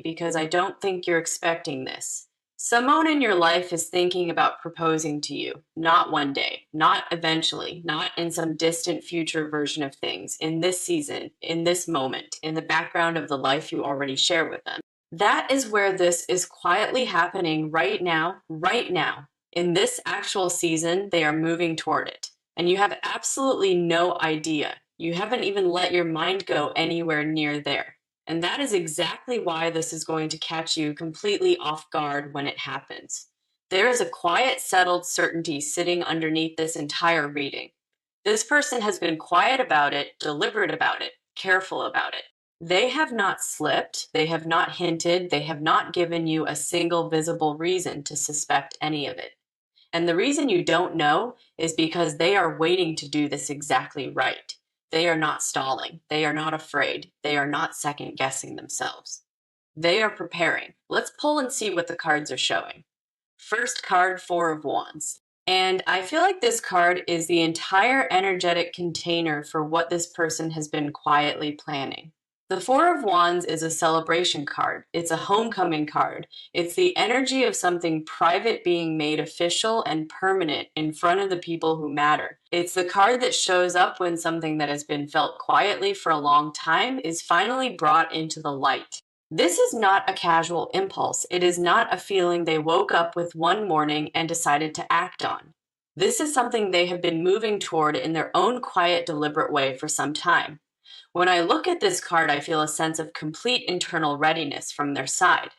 because I don't think you're expecting this. Someone in your life is thinking about proposing to you, not one day, not eventually, not in some distant future version of things, in this season, in this moment, in the background of the life you already share with them. That is where this is quietly happening right now, right now. In this actual season, they are moving toward it. And you have absolutely no idea. You haven't even let your mind go anywhere near there. And that is exactly why this is going to catch you completely off guard when it happens. There is a quiet, settled certainty sitting underneath this entire reading. This person has been quiet about it, deliberate about it, careful about it. They have not slipped, they have not hinted, they have not given you a single visible reason to suspect any of it. And the reason you don't know is because they are waiting to do this exactly right. They are not stalling. They are not afraid. They are not second guessing themselves. They are preparing. Let's pull and see what the cards are showing. First card, Four of Wands. And I feel like this card is the entire energetic container for what this person has been quietly planning. The Four of Wands is a celebration card. It's a homecoming card. It's the energy of something private being made official and permanent in front of the people who matter. It's the card that shows up when something that has been felt quietly for a long time is finally brought into the light. This is not a casual impulse. It is not a feeling they woke up with one morning and decided to act on. This is something they have been moving toward in their own quiet, deliberate way for some time. When I look at this card, I feel a sense of complete internal readiness from their side.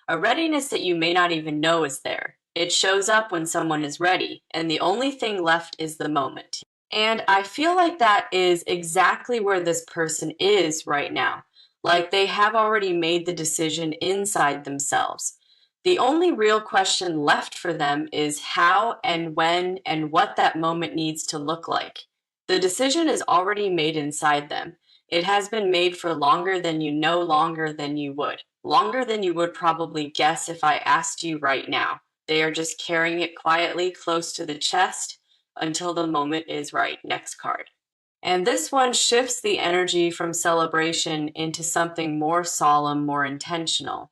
A readiness that you may not even know is there. It shows up when someone is ready, and the only thing left is the moment. And I feel like that is exactly where this person is right now. Like they have already made the decision inside themselves. The only real question left for them is how and when and what that moment needs to look like. The decision is already made inside them. It has been made for longer than you know, longer than you would. Longer than you would probably guess if I asked you right now. They are just carrying it quietly close to the chest until the moment is right. Next card. And this one shifts the energy from celebration into something more solemn, more intentional.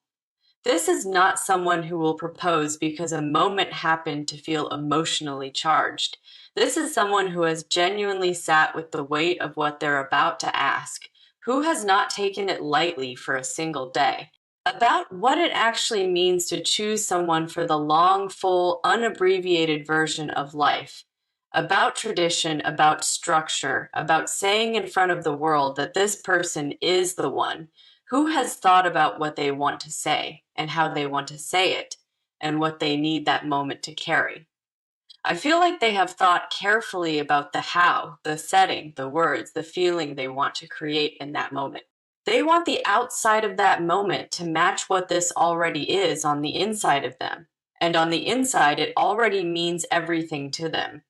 This is not someone who will propose because a moment happened to feel emotionally charged. This is someone who has genuinely sat with the weight of what they're about to ask, who has not taken it lightly for a single day. About what it actually means to choose someone for the long, full, unabbreviated version of life. About tradition, about structure, about saying in front of the world that this person is the one. Who has thought about what they want to say and how they want to say it and what they need that moment to carry? I feel like they have thought carefully about the how, the setting, the words, the feeling they want to create in that moment. They want the outside of that moment to match what this already is on the inside of them. And on the inside, it already means everything to them.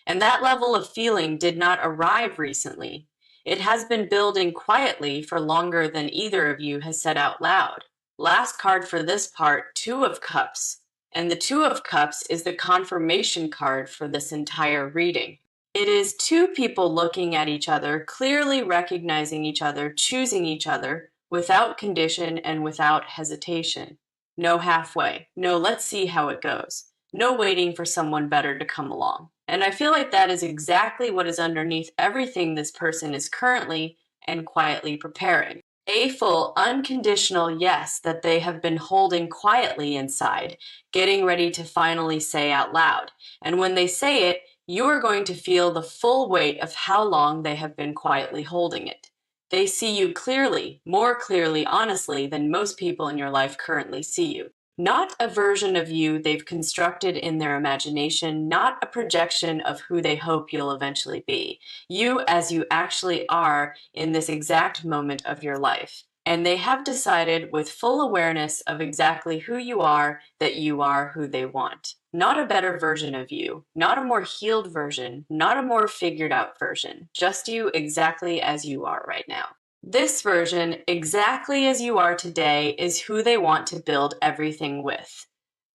And that level of feeling did not arrive recently. It has been building quietly for longer than either of you has said out loud. Last card for this part, Two of Cups. And the Two of Cups is the confirmation card for this entire reading. It is two people looking at each other, clearly recognizing each other, choosing each other, without condition and without hesitation. No halfway. No, let's see how it goes. No waiting for someone better to come along. And I feel like that is exactly what is underneath everything this person is currently and quietly preparing. A full, unconditional yes that they have been holding quietly inside, getting ready to finally say out loud. And when they say it, you are going to feel the full weight of how long they have been quietly holding it. They see you clearly, more clearly, honestly, than most people in your life currently see you. Not a version of you they've constructed in their imagination, not a projection of who they hope you'll eventually be. You as you actually are in this exact moment of your life. And they have decided with full awareness of exactly who you are that you are who they want. Not a better version of you, not a more healed version, not a more figured out version, just you exactly as you are right now. This version, exactly as you are today, is who they want to build everything with.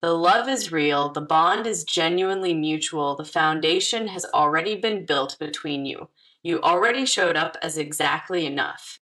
The love is real, the bond is genuinely mutual, the foundation has already been built between you. You already showed up as exactly enough.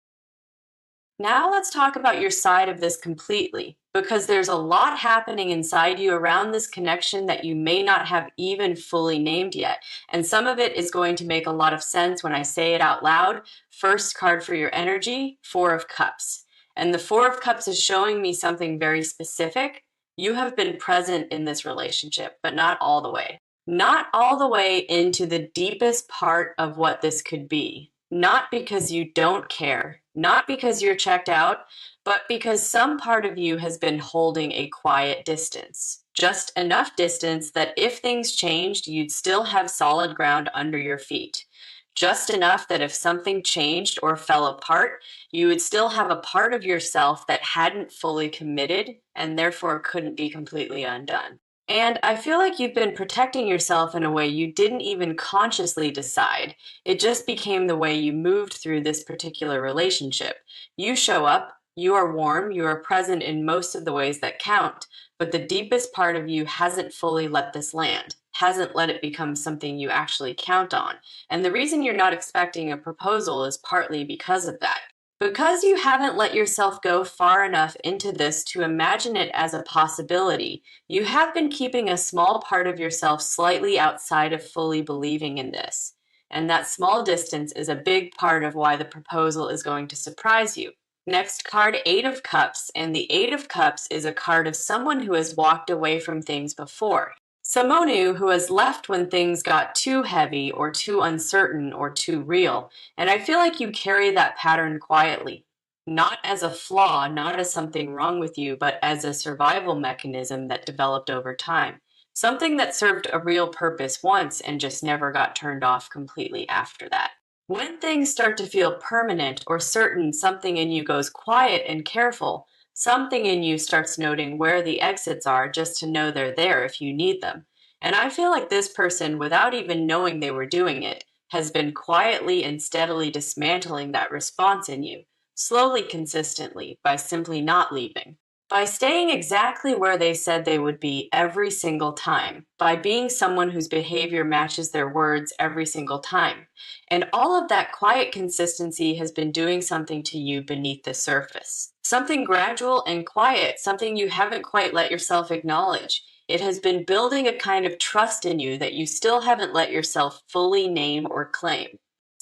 Now let's talk about your side of this completely, because there's a lot happening inside you around this connection that you may not have even fully named yet. And some of it is going to make a lot of sense when I say it out loud. First card for your energy, Four of Cups. And the Four of Cups is showing me something very specific. You have been present in this relationship, but not all the way. Not all the way into the deepest part of what this could be. Not because you don't care, not because you're checked out, but because some part of you has been holding a quiet distance. Just enough distance that if things changed, you'd still have solid ground under your feet. Just enough that if something changed or fell apart, you would still have a part of yourself that hadn't fully committed and therefore couldn't be completely undone. And I feel like you've been protecting yourself in a way you didn't even consciously decide. It just became the way you moved through this particular relationship. You show up, you are warm, you are present in most of the ways that count, but the deepest part of you hasn't fully let this land, hasn't let it become something you actually count on. And the reason you're not expecting a proposal is partly because of that. Because you haven't let yourself go far enough into this to imagine it as a possibility, you have been keeping a small part of yourself slightly outside of fully believing in this. And that small distance is a big part of why the proposal is going to surprise you. Next card, Eight of Cups. And the Eight of Cups is a card of someone who has walked away from things before. Someone who has left when things got too heavy or too uncertain or too real. And I feel like you carry that pattern quietly, not as a flaw, not as something wrong with you, but as a survival mechanism that developed over time. Something that served a real purpose once and just never got turned off completely after that. When things start to feel permanent or certain, something in you goes quiet and careful. Something in you starts noting where the exits are just to know they're there if you need them. And I feel like this person, without even knowing they were doing it, has been quietly and steadily dismantling that response in you, slowly, consistently, by simply not leaving. By staying exactly where they said they would be every single time, by being someone whose behavior matches their words every single time. And all of that quiet consistency has been doing something to you beneath the surface. Something gradual and quiet, something you haven't quite let yourself acknowledge. It has been building a kind of trust in you that you still haven't let yourself fully name or claim.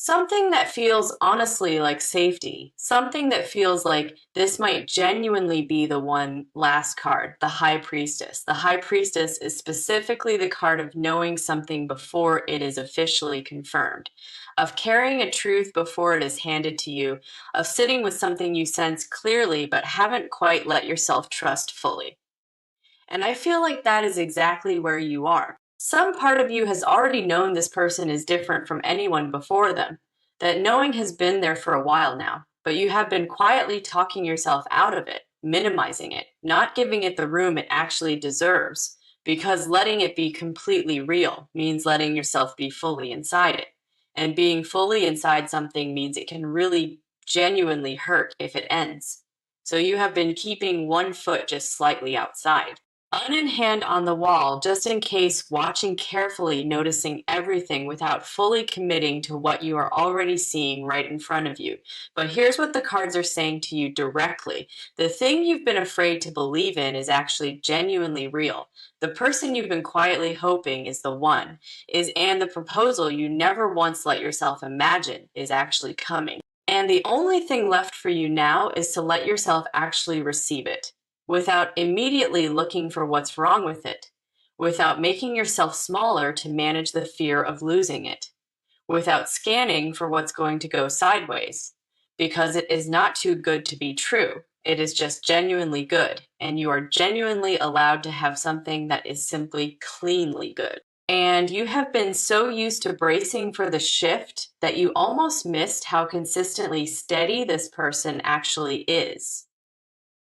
Something that feels honestly like safety. Something that feels like this might genuinely be the one last card, the High Priestess. The High Priestess is specifically the card of knowing something before it is officially confirmed, of carrying a truth before it is handed to you, of sitting with something you sense clearly but haven't quite let yourself trust fully. And I feel like that is exactly where you are. Some part of you has already known this person is different from anyone before them. That knowing has been there for a while now, but you have been quietly talking yourself out of it, minimizing it, not giving it the room it actually deserves, because letting it be completely real means letting yourself be fully inside it. And being fully inside something means it can really genuinely hurt if it ends. So you have been keeping one foot just slightly outside. Un in hand on the wall, just in case, watching carefully, noticing everything without fully committing to what you are already seeing right in front of you. But here's what the cards are saying to you directly. The thing you've been afraid to believe in is actually genuinely real. The person you've been quietly hoping is the one, and the proposal you never once let yourself imagine is actually coming. And the only thing left for you now is to let yourself actually receive it, without immediately looking for what's wrong with it, without making yourself smaller to manage the fear of losing it, without scanning for what's going to go sideways, because it is not too good to be true. It is just genuinely good, and you are genuinely allowed to have something that is simply cleanly good. And you have been so used to bracing for the shift that you almost missed how consistently steady this person actually is.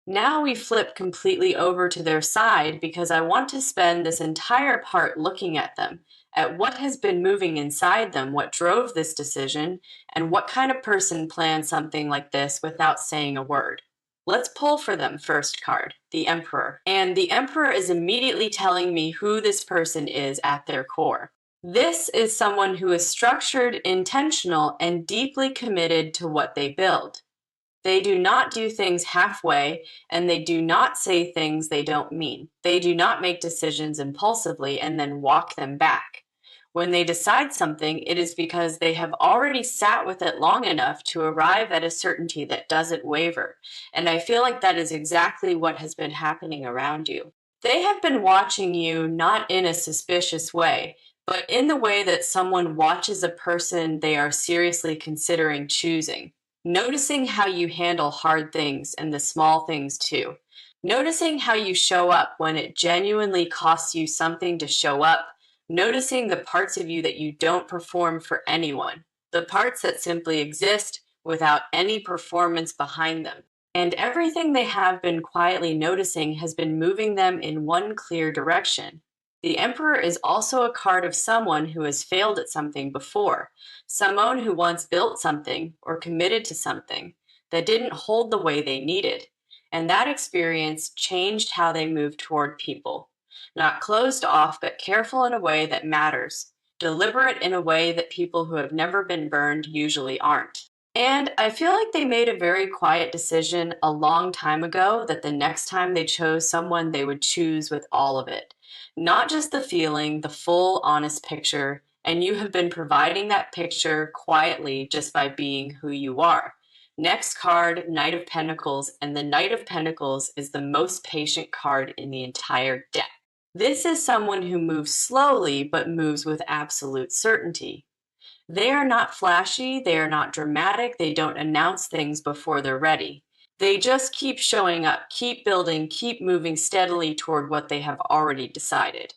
Now we flip completely over to their side because I want to spend this entire part looking at them, at what has been moving inside them, what drove this decision, and what kind of person plans something like this without saying a word. Let's pull for them first card, the Emperor. And the Emperor is immediately telling me who this person is at their core. This is someone who is structured, intentional, and deeply committed to what they build. They do not do things halfway, and they do not say things they don't mean. They do not make decisions impulsively and then walk them back. When they decide something, it is because they have already sat with it long enough to arrive at a certainty that doesn't waver. And I feel like that is exactly what has been happening around you. They have been watching you not in a suspicious way, but in the way that someone watches a person they are seriously considering choosing. Noticing how you handle hard things and the small things too. Noticing how you show up when it genuinely costs you something to show up. Noticing the parts of you that you don't perform for anyone. The parts that simply exist without any performance behind them. And everything they have been quietly noticing has been moving them in one clear direction. The Emperor is also a card of someone who has failed at something before, someone who once built something or committed to something that didn't hold the way they needed. And that experience changed how they move toward people. Not closed off, but careful in a way that matters. Deliberate in a way that people who have never been burned usually aren't. And I feel like they made a very quiet decision a long time ago that the next time they chose someone, they would choose with all of it. Not just the feeling, the full, honest picture, and you have been providing that picture quietly just by being who you are. Next card, Knight of Pentacles, and the Knight of Pentacles is the most patient card in the entire deck. This is someone who moves slowly, but moves with absolute certainty. They are not flashy, they are not dramatic, they don't announce things before they're ready. They just keep showing up, keep building, keep moving steadily toward what they have already decided.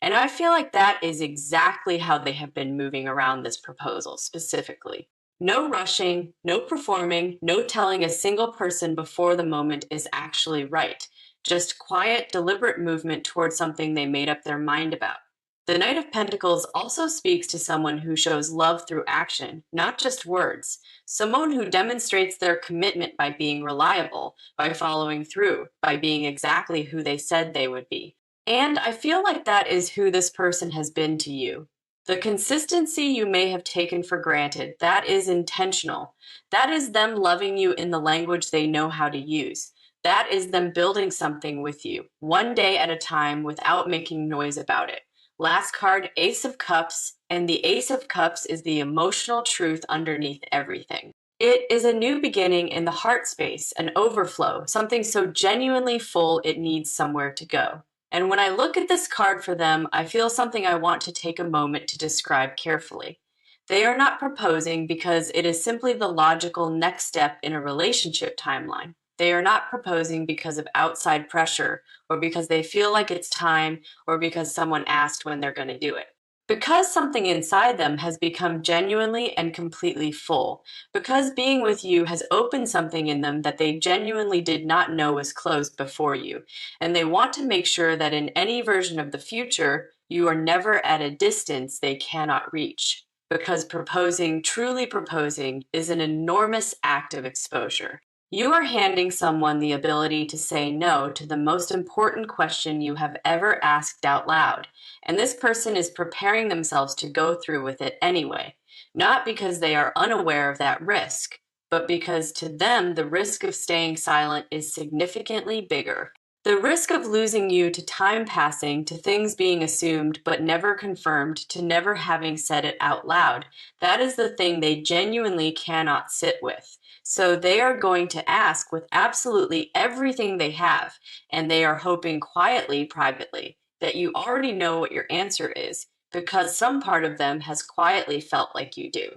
And I feel like that is exactly how they have been moving around this proposal specifically. No rushing, no performing, no telling a single person before the moment is actually right. Just quiet, deliberate movement towards something they made up their mind about. The Knight of Pentacles also speaks to someone who shows love through action, not just words. Someone who demonstrates their commitment by being reliable, by following through, by being exactly who they said they would be. And I feel like that is who this person has been to you. The consistency you may have taken for granted, that is intentional. That is them loving you in the language they know how to use. That is them building something with you, one day at a time without making noise about it. Last card, Ace of Cups, and the Ace of Cups is the emotional truth underneath everything. It is a new beginning in the heart space, an overflow, something so genuinely full it needs somewhere to go. And when I look at this card for them, I feel something I want to take a moment to describe carefully. They are not proposing because it is simply the logical next step in a relationship timeline. They are not proposing because of outside pressure, or because they feel like it's time, or because someone asked when they're going to do it. Because something inside them has become genuinely and completely full. Because being with you has opened something in them that they genuinely did not know was closed before you. And they want to make sure that in any version of the future, you are never at a distance they cannot reach. Because proposing, truly proposing, is an enormous act of exposure. You are handing someone the ability to say no to the most important question you have ever asked out loud. And this person is preparing themselves to go through with it anyway, not because they are unaware of that risk, but because to them the risk of staying silent is significantly bigger. The risk of losing you to time passing, to things being assumed but never confirmed, to never having said it out loud, that is the thing they genuinely cannot sit with. So they are going to ask with absolutely everything they have, and they are hoping quietly, privately, that you already know what your answer is, because some part of them has quietly felt like you do.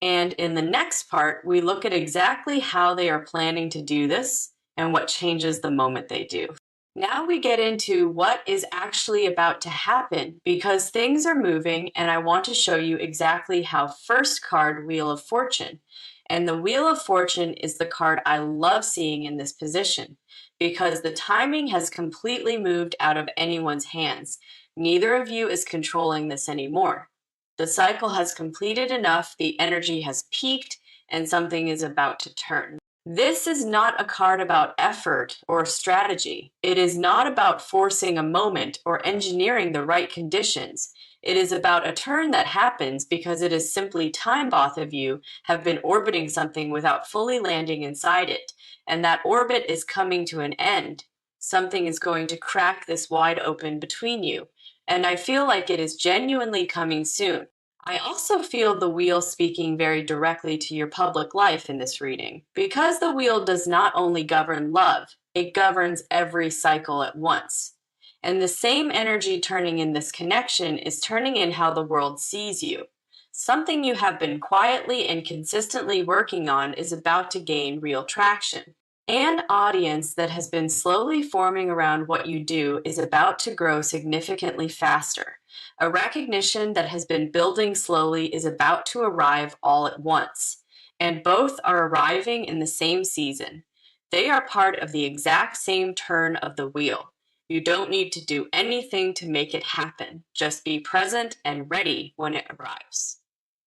And in the next part, we look at exactly how they are planning to do this and what changes the moment they do. Now we get into what is actually about to happen, because things are moving, and I want to show you exactly how first card, Wheel of Fortune. And the Wheel of Fortune is the card I love seeing in this position, because the timing has completely moved out of anyone's hands. Neither of you is controlling this anymore. The cycle has completed enough, the energy has peaked, and something is about to turn. This is not a card about effort or strategy. It is not about forcing a moment or engineering the right conditions. It is about a turn that happens because it is simply time both of you have been orbiting something without fully landing inside it, and that orbit is coming to an end. Something is going to crack this wide open between you, and I feel like it is genuinely coming soon. I also feel the wheel speaking very directly to your public life in this reading, because the wheel does not only govern love, it governs every cycle at once. And the same energy turning in this connection is turning in how the world sees you. Something you have been quietly and consistently working on is about to gain real traction. An audience that has been slowly forming around what you do is about to grow significantly faster. A recognition that has been building slowly is about to arrive all at once, and both are arriving in the same season. They are part of the exact same turn of the wheel. You don't need to do anything to make it happen. Just be present and ready when it arrives.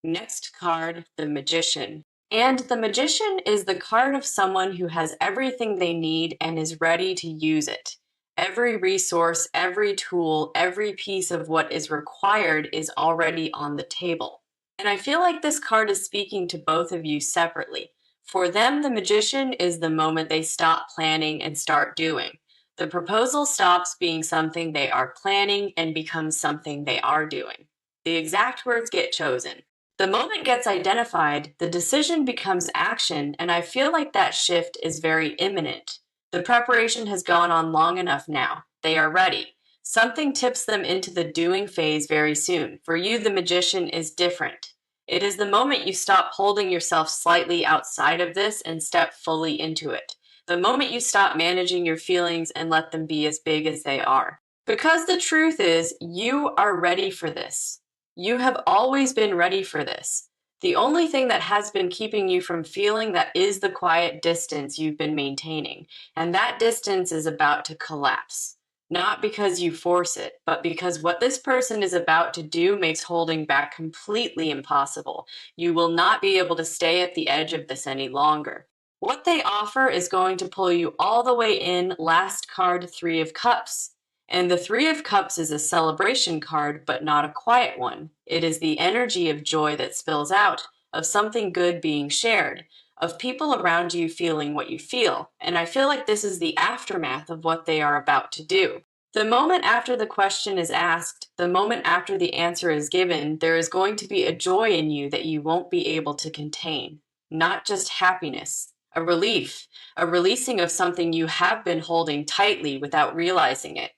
Next card, the Magician. And the Magician is the card of someone who has everything they need and is ready to use it. Every resource, every tool, every piece of what is required is already on the table. And I feel like this card is speaking to both of you separately. For them, the Magician is the moment they stop planning and start doing. The proposal stops being something they are planning and becomes something they are doing. The exact words get chosen. The moment gets identified, the decision becomes action, and I feel like that shift is very imminent. The preparation has gone on long enough now. They are ready. Something tips them into the doing phase very soon. For you, the Magician is different. It is the moment you stop holding yourself slightly outside of this and step fully into it. The moment you stop managing your feelings and let them be as big as they are. Because the truth is, you are ready for this. You have always been ready for this. The only thing that has been keeping you from feeling that is the quiet distance you've been maintaining, and that distance is about to collapse. Not because you force it, but because what this person is about to do makes holding back completely impossible. You will not be able to stay at the edge of this any longer. What they offer is going to pull you all the way in. Last card, Three of Cups. And the Three of Cups is a celebration card, but not a quiet one. It is the energy of joy that spills out, of something good being shared, of people around you feeling what you feel. And I feel like this is the aftermath of what they are about to do. The moment after the question is asked, the moment after the answer is given, there is going to be a joy in you that you won't be able to contain. Not just happiness, a relief, a releasing of something you have been holding tightly without realizing it.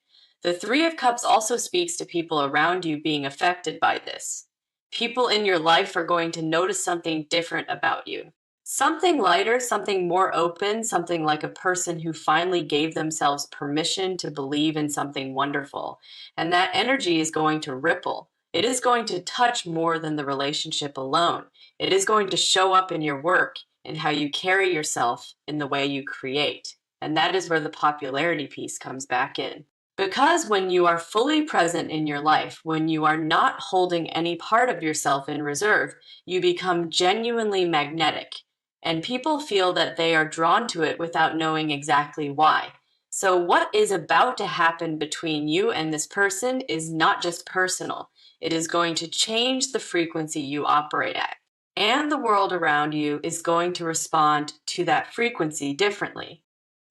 The Three of Cups also speaks to people around you being affected by this. People in your life are going to notice something different about you. Something lighter, something more open, something like a person who finally gave themselves permission to believe in something wonderful. And that energy is going to ripple. It is going to touch more than the relationship alone. It is going to show up in your work, in how you carry yourself, in the way you create. And that is where the popularity piece comes back in. Because when you are fully present in your life, when you are not holding any part of yourself in reserve, you become genuinely magnetic, and people feel that they are drawn to it without knowing exactly why. So what is about to happen between you and this person is not just personal. It is going to change the frequency you operate at. And the world around you is going to respond to that frequency differently.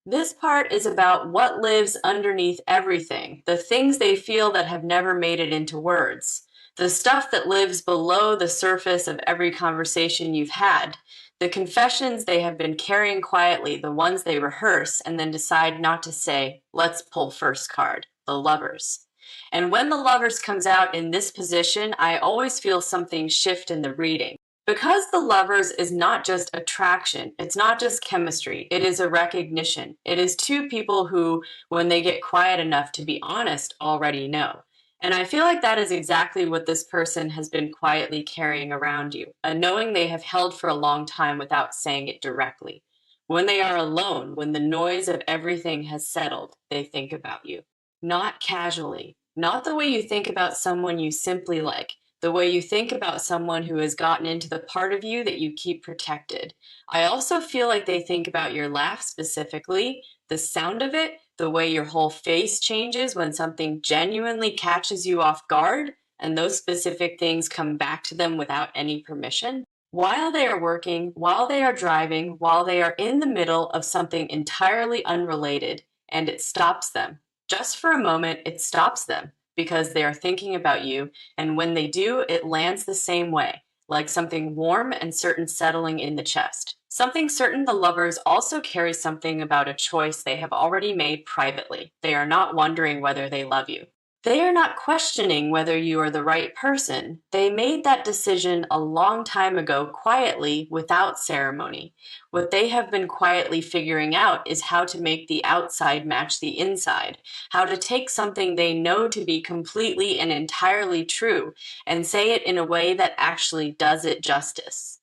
This part is about what lives underneath everything, the things they feel that have never made it into words, the stuff that lives below the surface of every conversation you've had, the confessions they have been carrying quietly, the ones they rehearse and then decide not to say. Let's pull first card, the Lovers. And when the Lovers comes out in this position, I always feel something shift in the reading. Because the Lovers is not just attraction, it's not just chemistry, it is a recognition. It is two people who, when they get quiet enough to be honest, already know. And I feel like that is exactly what this person has been quietly carrying around you, a knowing they have held for a long time without saying it directly. When they are alone, when the noise of everything has settled, they think about you. Not casually, not the way you think about someone you simply like, the way you think about someone who has gotten into the part of you that you keep protected. I also feel like they think about your laugh specifically, the sound of it, the way your whole face changes when something genuinely catches you off guard, and those specific things come back to them without any permission. While they are working, while they are driving, while they are in the middle of something entirely unrelated, and it stops them. Just for a moment, it stops them because they are thinking about you, and when they do, it lands the same way, like something warm and certain settling in the chest. Something certain the lovers also carry something about a choice they have already made privately. They are not wondering whether they love you. They are not questioning whether you are the right person. They made that decision a long time ago quietly without ceremony. What they have been quietly figuring out is how to make the outside match the inside, how to take something they know to be completely and entirely true and say it in a way that actually does it justice.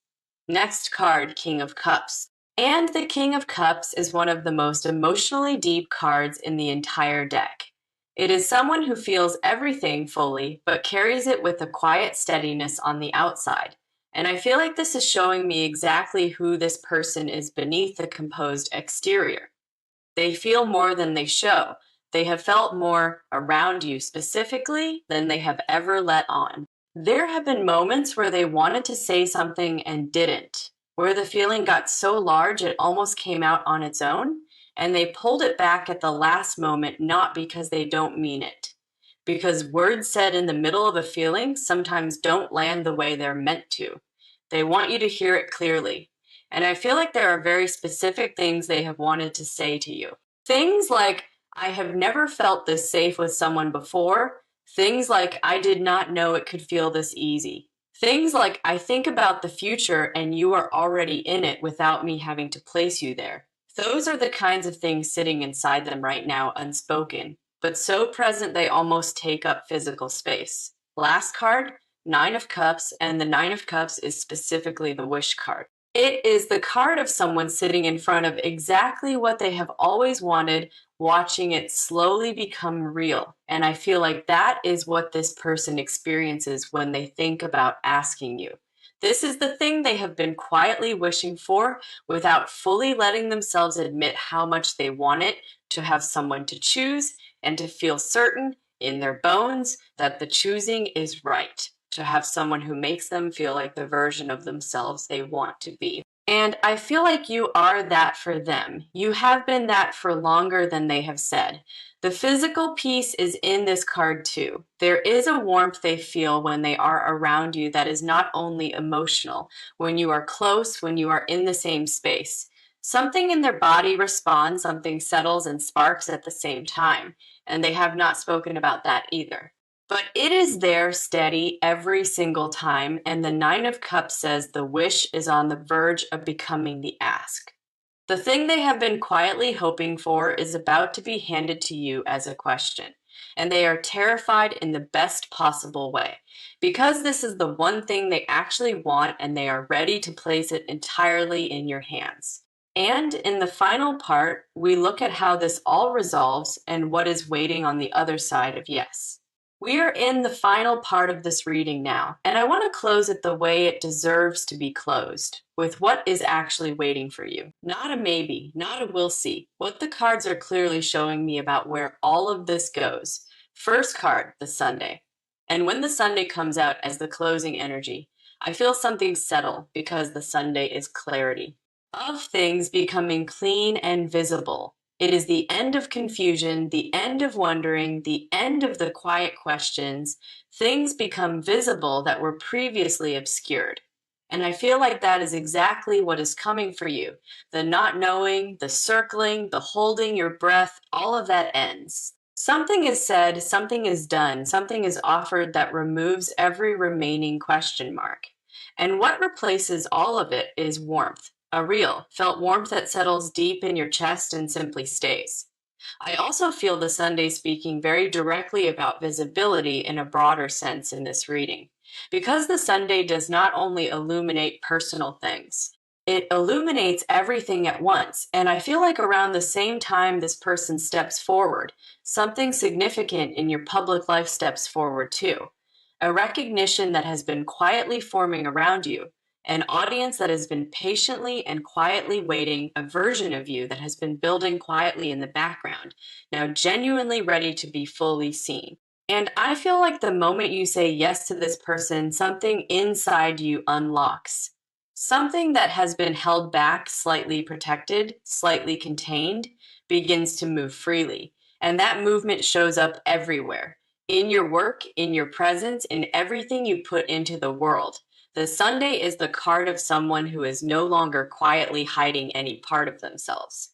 Next card, King of Cups. And the King of Cups is one of the most emotionally deep cards in the entire deck. It is someone who feels everything fully, but carries it with a quiet steadiness on the outside. And I feel like this is showing me exactly who this person is beneath the composed exterior. They feel more than they show. They have felt more around you specifically than they have ever let on. There have been moments where they wanted to say something and didn't, where the feeling got so large it almost came out on its own, and they pulled it back at the last moment, not because they don't mean it. Because words said in the middle of a feeling sometimes don't land the way they're meant to. They want you to hear it clearly. And I feel like there are very specific things they have wanted to say to you. Things like, I have never felt this safe with someone before. Things like, I did not know it could feel this easy. Things like, I think about the future and you are already in it without me having to place you there. Those are the kinds of things sitting inside them right now, unspoken, but so present they almost take up physical space. Last card, Nine of Cups, and the Nine of Cups is specifically the wish card. It is the card of someone sitting in front of exactly what they have always wanted, watching it slowly become real. And I feel like that is what this person experiences when they think about asking you. This is the thing they have been quietly wishing for without fully letting themselves admit how much they want it, to have someone to choose and to feel certain in their bones that the choosing is right, to have someone who makes them feel like the version of themselves they want to be. And I feel like you are that for them. You have been that for longer than they have said. The physical piece is in this card too. There is a warmth they feel when they are around you that is not only emotional, when you are close, when you are in the same space. Something in their body responds, something settles and sparks at the same time, and they have not spoken about that either. But it is there steady every single time, and the Nine of Cups says the wish is on the verge of becoming the ask. The thing they have been quietly hoping for is about to be handed to you as a question, and they are terrified in the best possible way, because this is the one thing they actually want and they are ready to place it entirely in your hands. And in the final part, we look at how this all resolves and what is waiting on the other side of yes. We are in the final part of this reading now, and I want to close it the way it deserves to be closed, with what is actually waiting for you. Not a maybe, not a we'll see. What the cards are clearly showing me about where all of this goes. First card, the Sunday. And when the Sunday comes out as the closing energy, I feel something settle because the Sunday is clarity. Of things becoming clean and visible. It is the end of confusion, the end of wondering, the end of the quiet questions. Things become visible that were previously obscured. And I feel like that is exactly what is coming for you. The not knowing, the circling, the holding your breath, all of that ends. Something is said, something is done, something is offered that removes every remaining question mark. And what replaces all of it is warmth. A real, felt warmth that settles deep in your chest and simply stays. I also feel the Sunday speaking very directly about visibility in a broader sense in this reading, because the Sunday does not only illuminate personal things, it illuminates everything at once. And I feel like around the same time this person steps forward, something significant in your public life steps forward too. A recognition that has been quietly forming around you, an audience that has been patiently and quietly waiting, a version of you that has been building quietly in the background, now genuinely ready to be fully seen. And I feel like the moment you say yes to this person, something inside you unlocks. Something that has been held back, slightly protected, slightly contained, begins to move freely. And that movement shows up everywhere in your work, in your presence, in everything you put into the world. The Sunday is the card of someone who is no longer quietly hiding any part of themselves.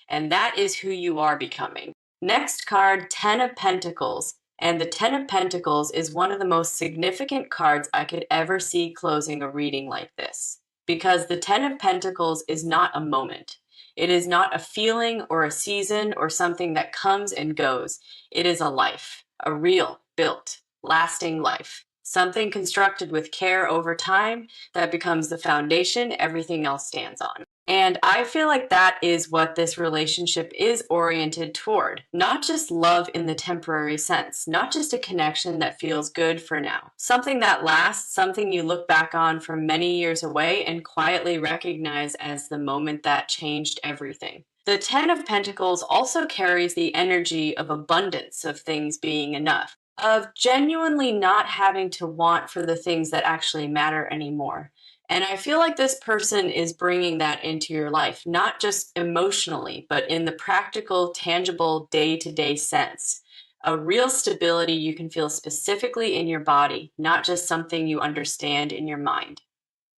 And that is who you are becoming. Next card, Ten of Pentacles. And the Ten of Pentacles is one of the most significant cards I could ever see closing a reading like this. Because the Ten of Pentacles is not a moment. It is not a feeling or a season or something that comes and goes. It is a life, a real, built, lasting life. Something constructed with care over time that becomes the foundation everything else stands on. And I feel like that is what this relationship is oriented toward. Not just love in the temporary sense, not just a connection that feels good for now. Something that lasts, something you look back on from many years away and quietly recognize as the moment that changed everything. The Ten of Pentacles also carries the energy of abundance, of things being enough, of genuinely not having to want for the things that actually matter anymore. And I feel like this person is bringing that into your life, not just emotionally, but in the practical, tangible, day to day sense. A real stability you can feel specifically in your body, not just something you understand in your mind.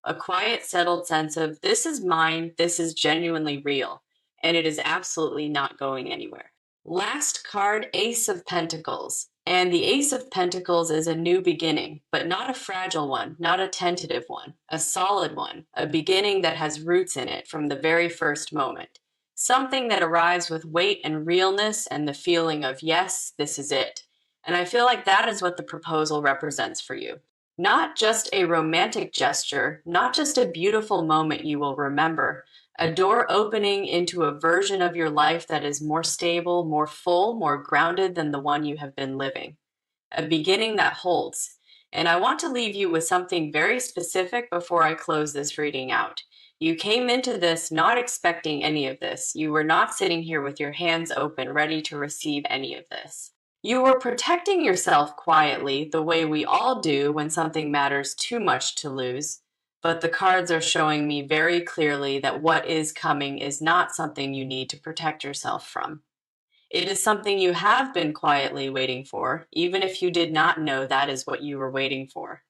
A quiet, settled sense of this is mine, this is genuinely real, and it is absolutely not going anywhere. Last card, Ace of Pentacles. And the Ace of Pentacles is a new beginning, but not a fragile one, not a tentative one, a solid one, a beginning that has roots in it from the very first moment. Something that arrives with weight and realness and the feeling of, yes, this is it. And I feel like that is what the proposal represents for you. Not just a romantic gesture, not just a beautiful moment you will remember, a door opening into a version of your life that is more stable, more full, more grounded than the one you have been living. A beginning that holds. And I want to leave you with something very specific before I close this reading out. You came into this not expecting any of this. You were not sitting here with your hands open, ready to receive any of this. You were protecting yourself quietly, the way we all do when something matters too much to lose. But the cards are showing me very clearly that what is coming is not something you need to protect yourself from. It is something you have been quietly waiting for, even if you did not know that is what you were waiting for.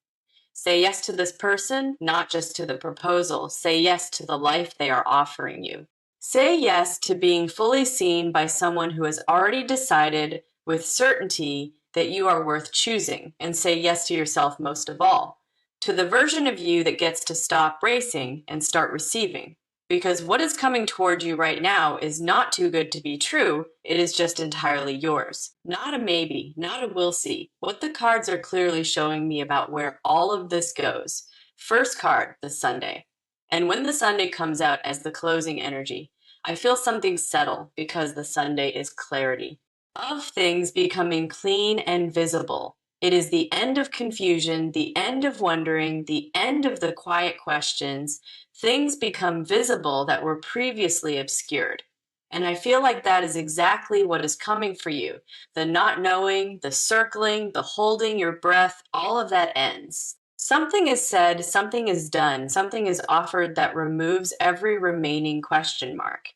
Say yes to this person, not just to the proposal. Say yes to the life they are offering you. Say yes to being fully seen by someone who has already decided with certainty that you are worth choosing, and say yes to yourself most of all, to the version of you that gets to stop racing and start receiving. Because what is coming toward you right now is not too good to be true. It is just entirely yours. Not a maybe, not a we'll see. What the cards are clearly showing me about where all of this goes. First card, the Sunday. And when the Sunday comes out as the closing energy, I feel something settle because the Sunday is clarity. Of things becoming clean and visible. It is the end of confusion, the end of wondering, the end of the quiet questions. Things become visible that were previously obscured. And I feel like that is exactly what is coming for you. The not knowing, the circling, the holding your breath, all of that ends. Something is said, something is done, something is offered that removes every remaining question mark.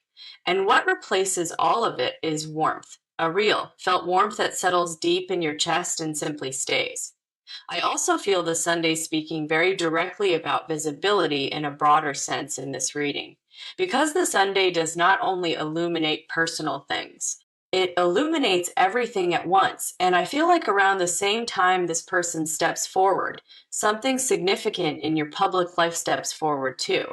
And what replaces all of it is warmth, a real, felt warmth that settles deep in your chest and simply stays. I also feel the Sunday speaking very directly about visibility in a broader sense in this reading, because the Sunday does not only illuminate personal things, it illuminates everything at once. And I feel like around the same time this person steps forward, something significant in your public life steps forward too.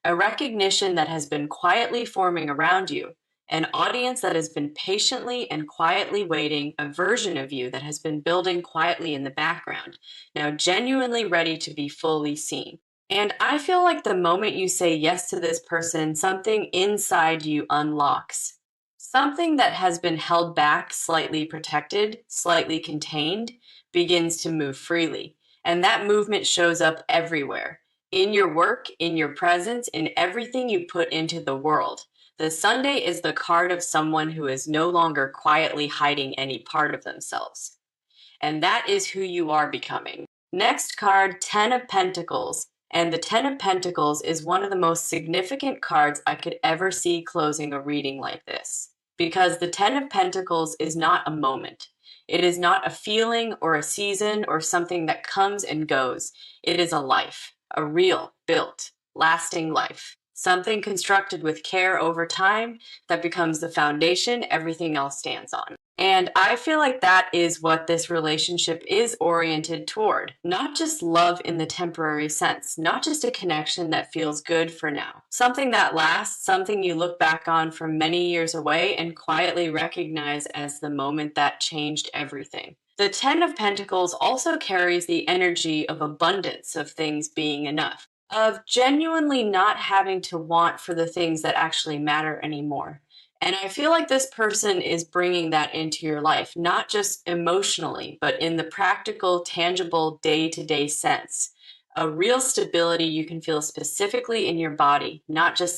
A recognition that has been quietly forming around you, an audience that has been patiently and quietly waiting, a version of you that has been building quietly in the background, now genuinely ready to be fully seen. And I feel like the moment you say yes to this person, something inside you unlocks. Something that has been held back, slightly protected, slightly contained, begins to move freely. And that movement shows up everywhere in your work, in your presence, in everything you put into the world. The Sunday is the card of someone who is no longer quietly hiding any part of themselves. and that is who you are becoming. Next card, Ten of Pentacles. And the Ten of Pentacles is one of the most significant cards I could ever see closing a reading like this. Because the Ten of Pentacles is not a moment. It is not a feeling or a season or something that comes and goes. It is a life, a real, built, lasting life. Something constructed with care over time that becomes the foundation everything else stands on. And I feel like that is what this relationship is oriented toward. Not just love in the temporary sense, not just a connection that feels good for now. Something that lasts, something you look back on from many years away and quietly recognize as the moment that changed everything. The Ten of Pentacles also carries the energy of abundance, of things being enough, of genuinely not having to want for the things that actually matter anymore. And I feel like this person is bringing that into your life, not just emotionally, but in the practical, tangible, day-to-day sense. A real stability you can feel specifically in your body, not just